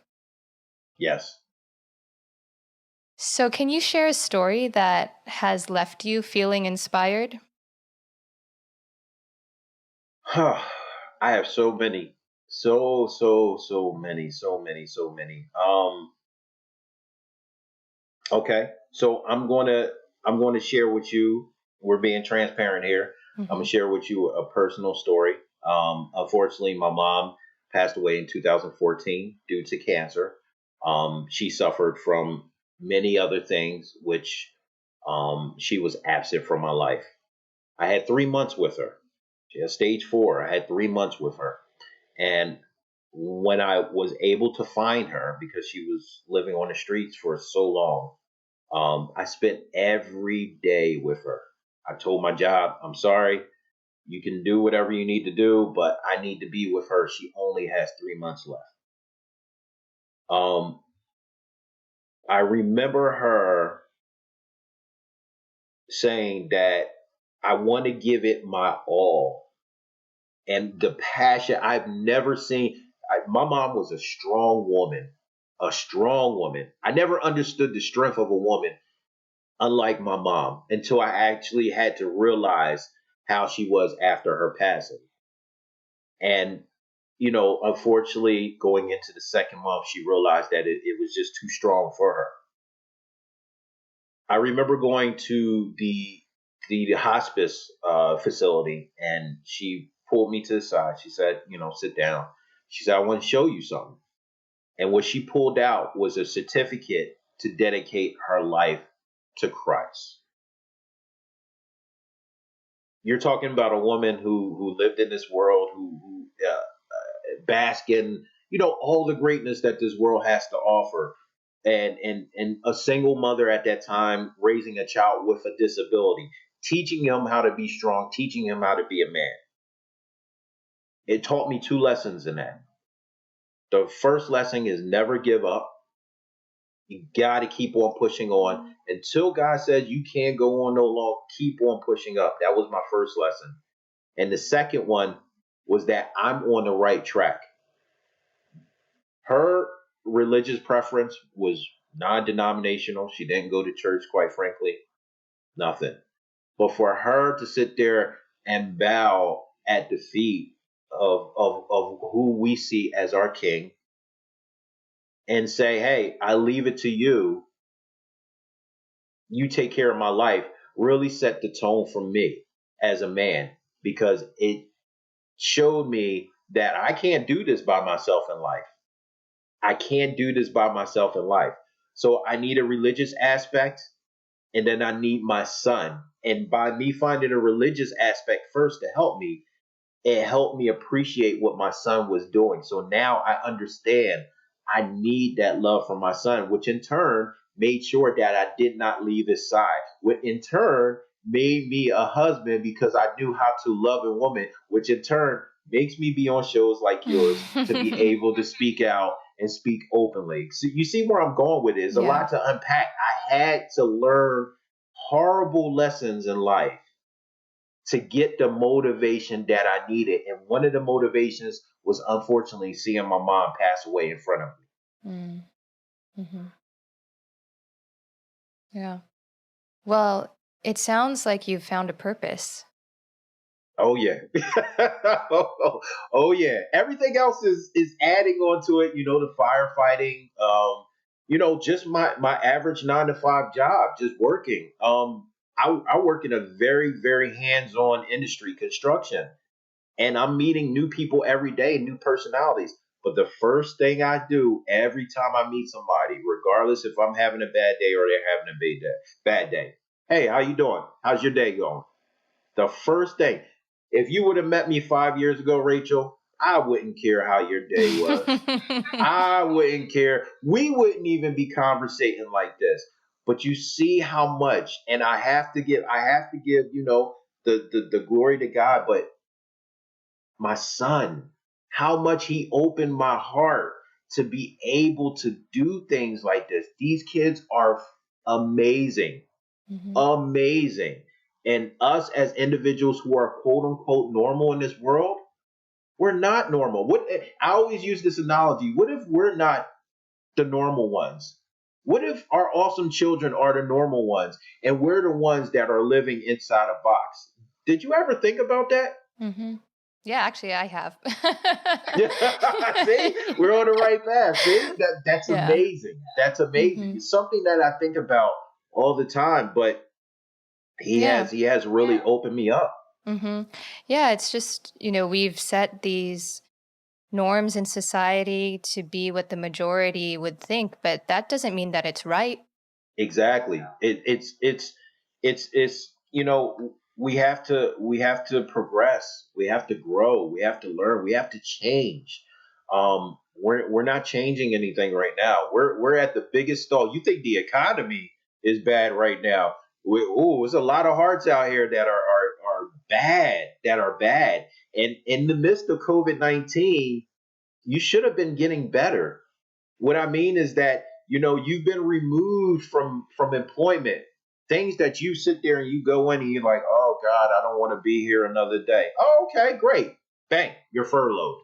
Yes. So, can you share a story that has left you feeling inspired? I have so many. So many, so many. Okay. So I'm going to share with you. We're being transparent here. I'm gonna Hmm. share with you a personal story. Unfortunately, my mom passed away in 2014 due to cancer. She suffered from many other things, which she was absent from my life. I had 3 months with her. She has stage four. I had 3 months with her, and when I was able to find her because she was living on the streets for so long, I spent every day with her. I told my job, "I'm sorry, you can do whatever you need to do, but I need to be with her. She only has 3 months left." Um, I remember her saying that I want to give it my all. And the passion I've never seen. My mom was a strong woman, a strong woman. I never understood the strength of a woman unlike my mom until I actually had to realize how she was after her passing. And, unfortunately, going into the second month, she realized that it was just too strong for her. I remember going to the hospice facility, and she pulled me to the side. She said, "Sit down." She said, "I want to show you something." And what she pulled out was a certificate to dedicate her life to Christ. You're talking about a woman who lived in this world, who bask in, all the greatness that this world has to offer, and a single mother at that time raising a child with a disability, teaching him how to be strong, teaching him how to be a man. It taught me two lessons in that. The first lesson is never give up. You got to keep on pushing on until God says you can't go on no longer. Keep on pushing up. That was my first lesson. And the second one was that I'm on the right track. Her religious preference was non-denominational. She didn't go to church, quite frankly, nothing. But for her to sit there and bow at the feet of who we see as our king and say, hey, I leave it to you. You take care of my life, really set the tone for me as a man, because it showed me that I can't do this by myself in life. I can't do this by myself in life. So I need a religious aspect, and then I need my son. And by me finding a religious aspect first to help me, it helped me appreciate what my son was doing. So now I understand I need that love from my son, which in turn made sure that I did not leave his side, which in turn made me a husband because I knew how to love a woman, which in turn makes me be on shows like yours to be able to speak out and speak openly. So you see where I'm going with it. There's a Yeah. lot to unpack. I had to learn horrible lessons in life to get the motivation that I needed. And one of the motivations was unfortunately seeing my mom pass away in front of me. Mm. Hmm. Yeah. Well, it sounds like you've found a purpose. Oh yeah. Oh yeah. Everything else is adding on to it, the firefighting, just my average 9 to 5 job, just working. I work in a very, very hands-on industry, construction. And I'm meeting new people every day, new personalities. But the first thing I do every time I meet somebody, regardless if I'm having a bad day or they're having a bad day, hey, how you doing? How's your day going? The first thing, if you would have met me 5 years ago, Rachel, I wouldn't care how your day was. I wouldn't care. We wouldn't even be conversating like this. But you see how much, and I have to give, the glory to God, but my son, how much he opened my heart to be able to do things like this. These kids are amazing, Hmm. amazing. And us as individuals who are quote unquote normal in this world, we're not normal. I always use this analogy. What if we're not the normal ones? What if our awesome children are the normal ones and we're the ones that are living inside a box? Did you ever think about that? Hmm. Yeah, actually, I have. See, we're on the right path. See, that's Yeah. amazing. That's amazing. Hmm. It's something that I think about all the time. But he Yeah. has he has really opened me up. Hmm. Yeah, it's just, we've set these norms in society to be what the majority would think, but that doesn't mean that it's right. Exactly. It's we have to progress. We have to grow. We have to learn. We have to change. We're not changing anything right now. We're at the biggest stall. You think the economy is bad right now? There's a lot of hearts out here that are bad. That are bad. And in the midst of COVID-19, you should have been getting better. What I mean is that you've been removed from employment. Things that you sit there and you go in and you're like, oh God, I don't want to be here another day. Oh, okay, great. Bang, you're furloughed.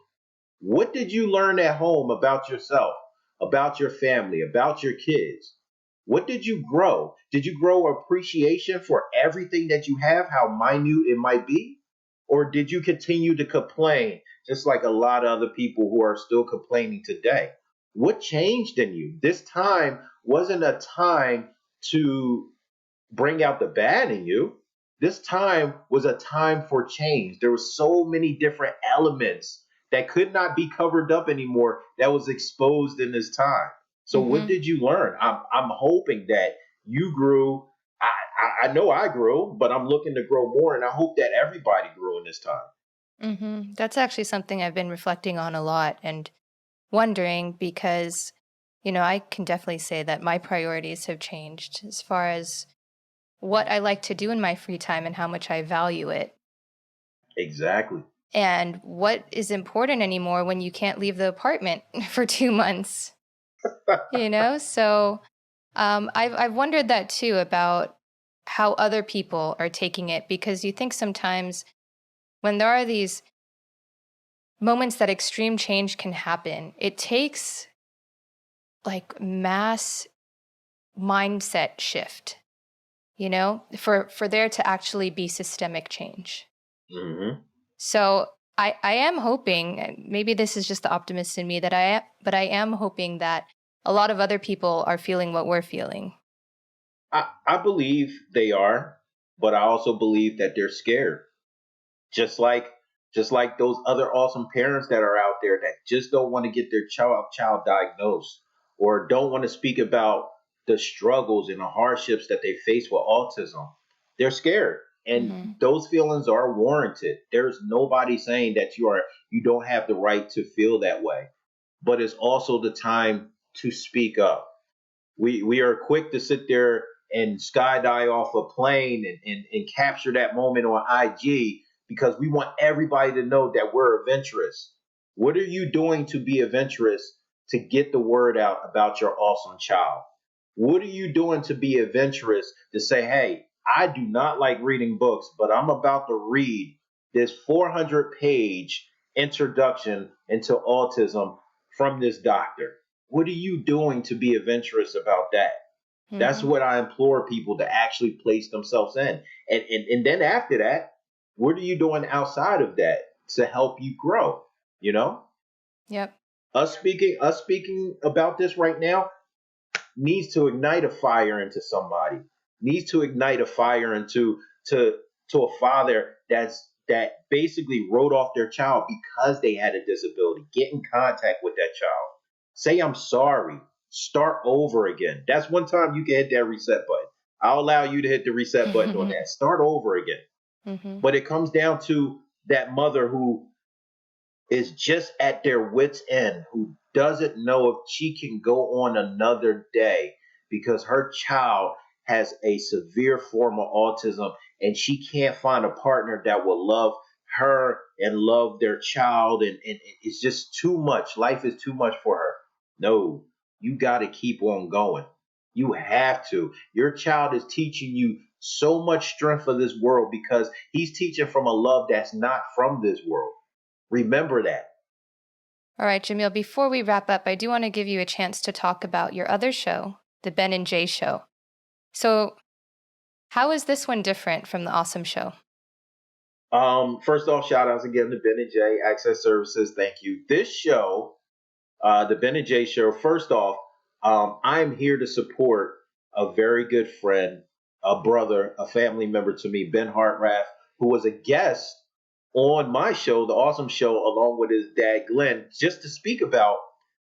What did you learn at home about yourself, about your family, about your kids? What did you grow? Did you grow appreciation for everything that you have, how minute it might be? Or did you continue to complain, just like a lot of other people who are still complaining today? What changed in you? This time wasn't a time to bring out the bad in you. This time was a time for change. There were so many different elements that could not be covered up anymore, that was exposed in this time. So what Mhm. did you learn? I'm hoping that you grew. I know I grew, but I'm looking to grow more, and I hope that everybody grew in this time. Mhm. That's actually something I've been reflecting on a lot and wondering because, I can definitely say that my priorities have changed as far as what I like to do in my free time and how much I value it. Exactly. And what is important anymore when you can't leave the apartment for 2 months, So I've wondered that too about how other people are taking it because you think sometimes when there are these moments that extreme change can happen, it takes like mass mindset shift, for there to actually be systemic change. Hmm. So I am hoping, and maybe this is just the optimist in me but I am hoping that a lot of other people are feeling what we're feeling. I believe they are, but I also believe that they're scared. just like just like those other awesome parents that are out there that just don't want to get their child diagnosed, or don't want to speak about the struggles and the hardships that they face with autism. They're scared, and Hmm. those feelings are warranted. There's nobody saying that you don't have the right to feel that way, but it's also the time to speak up. We are quick to sit there and skydive off a plane and capture that moment on IG because we want everybody to know that we're adventurous. What are you doing to be adventurous to get the word out about your awesome child? What are you doing to be adventurous to say, hey, I do not like reading books, but I'm about to read this 400-page introduction into autism from this doctor? What are you doing to be adventurous about that? That's Hmm. what I implore people to actually place themselves in. And then after that, what are you doing outside of that to help you grow? You know? Yep. Us speaking about this right now needs to ignite a fire into somebody. Needs to ignite a fire into to a father that basically wrote off their child because they had a disability. Get in contact with that child. Say I'm sorry. Start over again. That's one time you can hit that reset button. I'll allow you to hit the reset button on that. Start over again. Hmm. But it comes down to that mother who is just at their wits' end, who doesn't know if she can go on another day because her child has a severe form of autism and she can't find a partner that will love her and love their child. And it's just too much. Life is too much for her. No, you got to keep on going. You have to. Your child is teaching you so much strength for this world because he's teaching from a love that's not from this world. Remember that. All right, Jamil, before we wrap up, I do want to give you a chance to talk about your other show, the Ben and Jay Show. So, how is this one different from the Autism Show? First off, shout outs again to Ben and Jay Access Services. Thank you. This show, the Ben and Jay Show. First off, I am here to support a very good friend, a brother, a family member to me, Ben Hartraff, who was a guest on my show, the Autism Show, along with his dad Glenn, just to speak about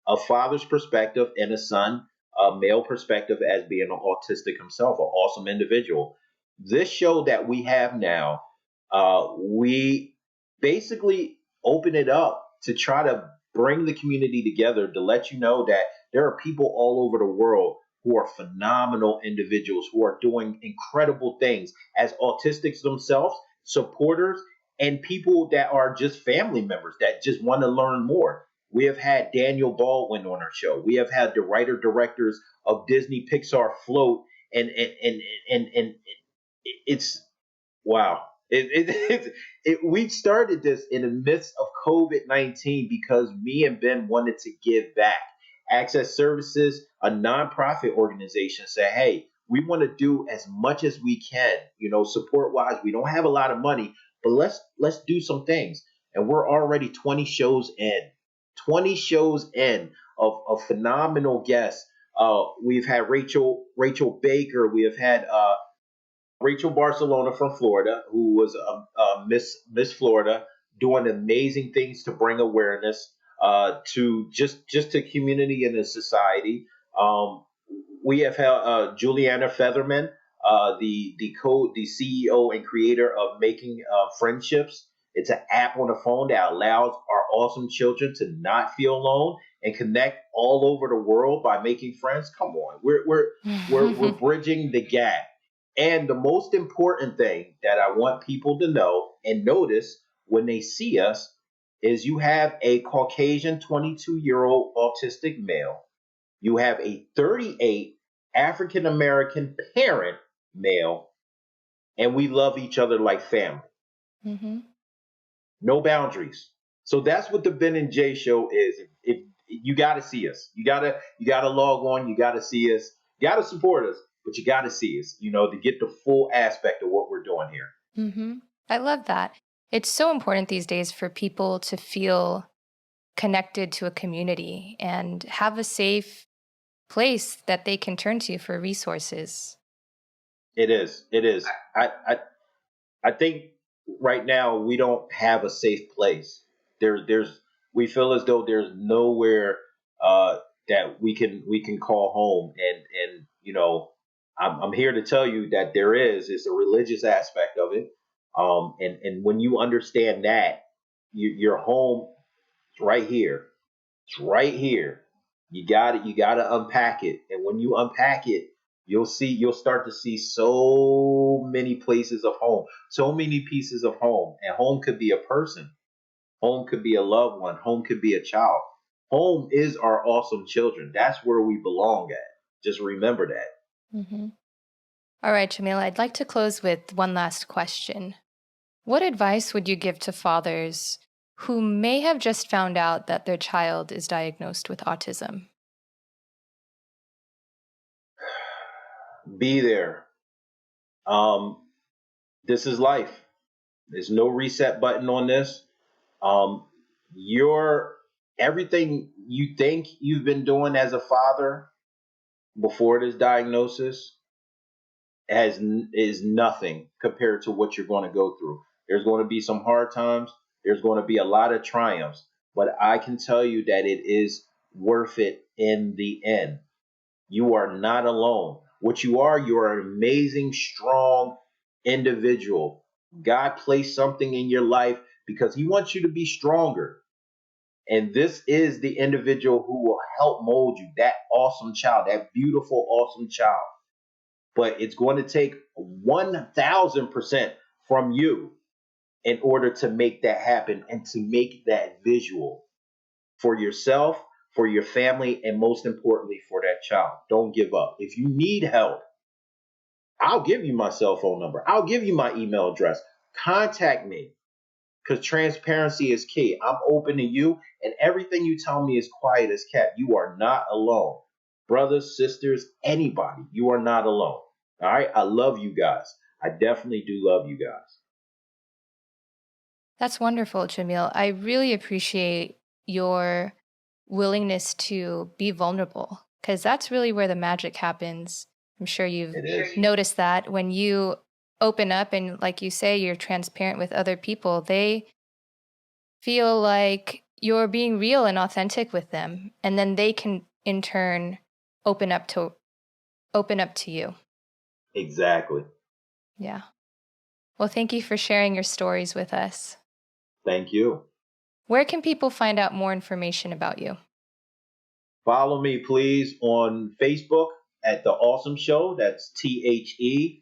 a father's perspective and a son, a male perspective as being an autistic himself, an awesome individual. This show that we have now, we basically open it up to try to bring the community together to let you know that there are people all over the world who are phenomenal individuals who are doing incredible things as autistics themselves, supporters, and people that are just family members that just want to learn more. We have had Daniel Baldwin on our show. We have had the writer directors of Disney Pixar Float, and it's wow. We started this in the midst of COVID-19 because me and Ben wanted to give back. Access Services, a nonprofit organization, said, hey, we want to do as much as we can, support wise. We don't have a lot of money, but let's do some things. And we're already 20 shows in. 20 shows in of phenomenal guests. We've had Rachel Baker. We have had Rachel Barcelona from Florida, who was Miss Florida. doing amazing things to bring awareness to just to community and the society. Um, we have had Juliana Featherman, the CEO and creator of Making Friendships. It's an app on the phone that allows our awesome children to not feel alone and connect all over the world by making friends. Come on, we're bridging the gap. And the most important thing that I want people to know and notice when they see us is you have a Caucasian 22-year-old autistic male. You have a 38 African American parent male, and we love each other like family. Hmm. No boundaries. So that's what the Ben and Jay show is. If you got to see us, you gotta log on. You got to see us. You got to support us, but you got to see us. To get the full aspect of what we're doing here. Hmm. I love that. It's so important these days for people to feel connected to a community and have a safe place that they can turn to for resources. It is. It is. I think right now we don't have a safe place. There's we feel as though there's nowhere that we can call home, and I'm here to tell you that there is. It's a religious aspect of it, and when you understand that, your home is right here. It's right here. You got it. You got to unpack it, and when you unpack it, you'll start to see so many places of home, so many pieces of home, and home could be a person, home could be a loved one, home could be a child. Home is our awesome children. That's where we belong at. Just remember that. Hmm. All right, Jamila, I'd like to close with one last question. What advice would you give to fathers who may have just found out that their child is diagnosed with autism? Be there. Um, this is life. There's no reset button on this. Um, your everything you think you've been doing as a father before this diagnosis is nothing compared to what you're going to go through. There's going to be some hard times. There's going to be a lot of triumphs, but I can tell you that it is worth it in the end. You are not alone. What you are an amazing, strong individual. God placed something in your life because He wants you to be stronger. And this is the individual who will help mold you, that awesome child, that beautiful, awesome child. But it's going to take 1000% from you in order to make that happen and to make that visual for yourself, for your family, and most importantly, for that child. Don't give up. If you need help, I'll give you my cell phone number, I'll give you my email address. Contact me because transparency is key. I'm open to you, and everything you tell me is quiet as kept. You are not alone. Brothers, sisters, anybody, you are not alone. All right. I love you guys. I definitely do love you guys. That's wonderful, Jamil. I really appreciate your willingness to be vulnerable because that's really where the magic happens. I'm sure you've It is. noticed that when you open up and, like you say, you're transparent with other people, they feel like you're being real and authentic with them. And then they can, in turn, open up to you. Exactly. Yeah. Well, thank you for sharing your stories with us. Thank you. Where can people find out more information about you? Follow me, please, on Facebook at The Ausome Show. That's TheAusomeshow,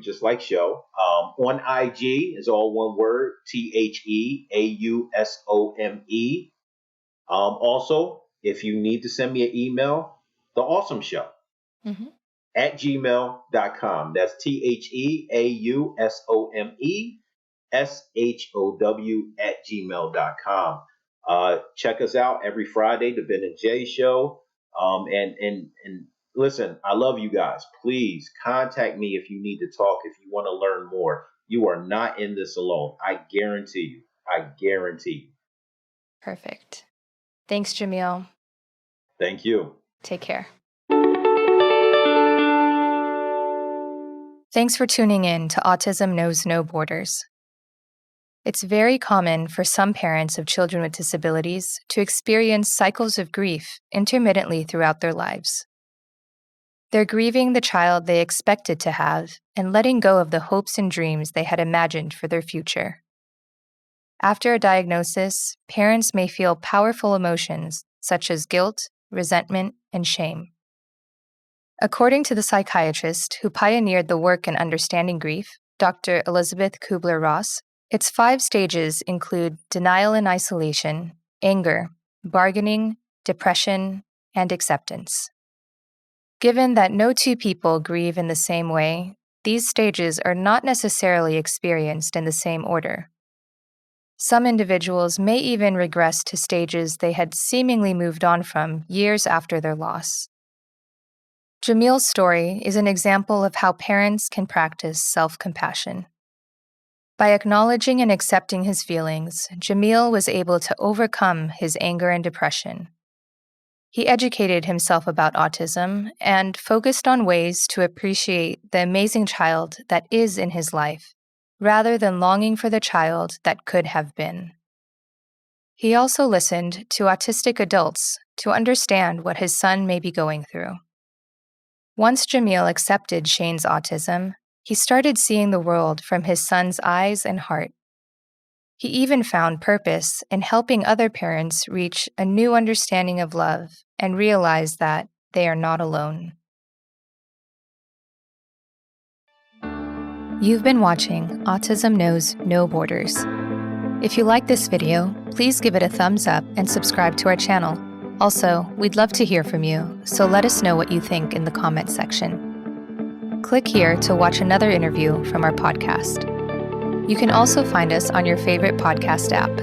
just like show. On IG is all one word, TheAusome. Also, if you need to send me an email, The Ausome Show Hmm. at gmail.com. That's TheAusomeshow at gmail.com. Check us out every Friday, the Ben and Jay Show. And listen, I love you guys. Please contact me if you need to talk, if you want to learn more. You are not in this alone. I guarantee you. I guarantee you. Perfect. Thanks, Jamil. Thank you. Take care. Thanks for tuning in to Autism Knows No Borders. It's very common for some parents of children with disabilities to experience cycles of grief intermittently throughout their lives. They're grieving the child they expected to have and letting go of the hopes and dreams they had imagined for their future. After a diagnosis, parents may feel powerful emotions such as guilt, resentment, and shame. According to the psychiatrist who pioneered the work in understanding grief, Dr. Elizabeth Kubler-Ross, its 5 stages include denial and isolation, anger, bargaining, depression, and acceptance. Given that no two people grieve in the same way, these stages are not necessarily experienced in the same order. Some individuals may even regress to stages they had seemingly moved on from years after their loss. Jamiel's story is an example of how parents can practice self-compassion. By acknowledging and accepting his feelings, Jamiel was able to overcome his anger and depression. He educated himself about autism and focused on ways to appreciate the amazing child that is in his life, rather than longing for the child that could have been. He also listened to autistic adults to understand what his son may be going through. Once Jamiel accepted Shane's autism, he started seeing the world from his son's eyes and heart. He even found purpose in helping other parents reach a new understanding of love and realize that they are not alone. You've been watching Autism Knows No Borders. If you like this video, please give it a thumbs up and subscribe to our channel. Also, we'd love to hear from you, so let us know what you think in the comment section. Click here to watch another interview from our podcast. You can also find us on your favorite podcast app.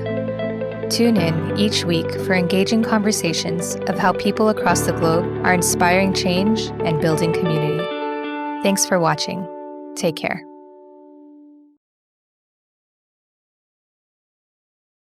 Tune in each week for engaging conversations of how people across the globe are inspiring change and building community. Thanks for watching. Take care.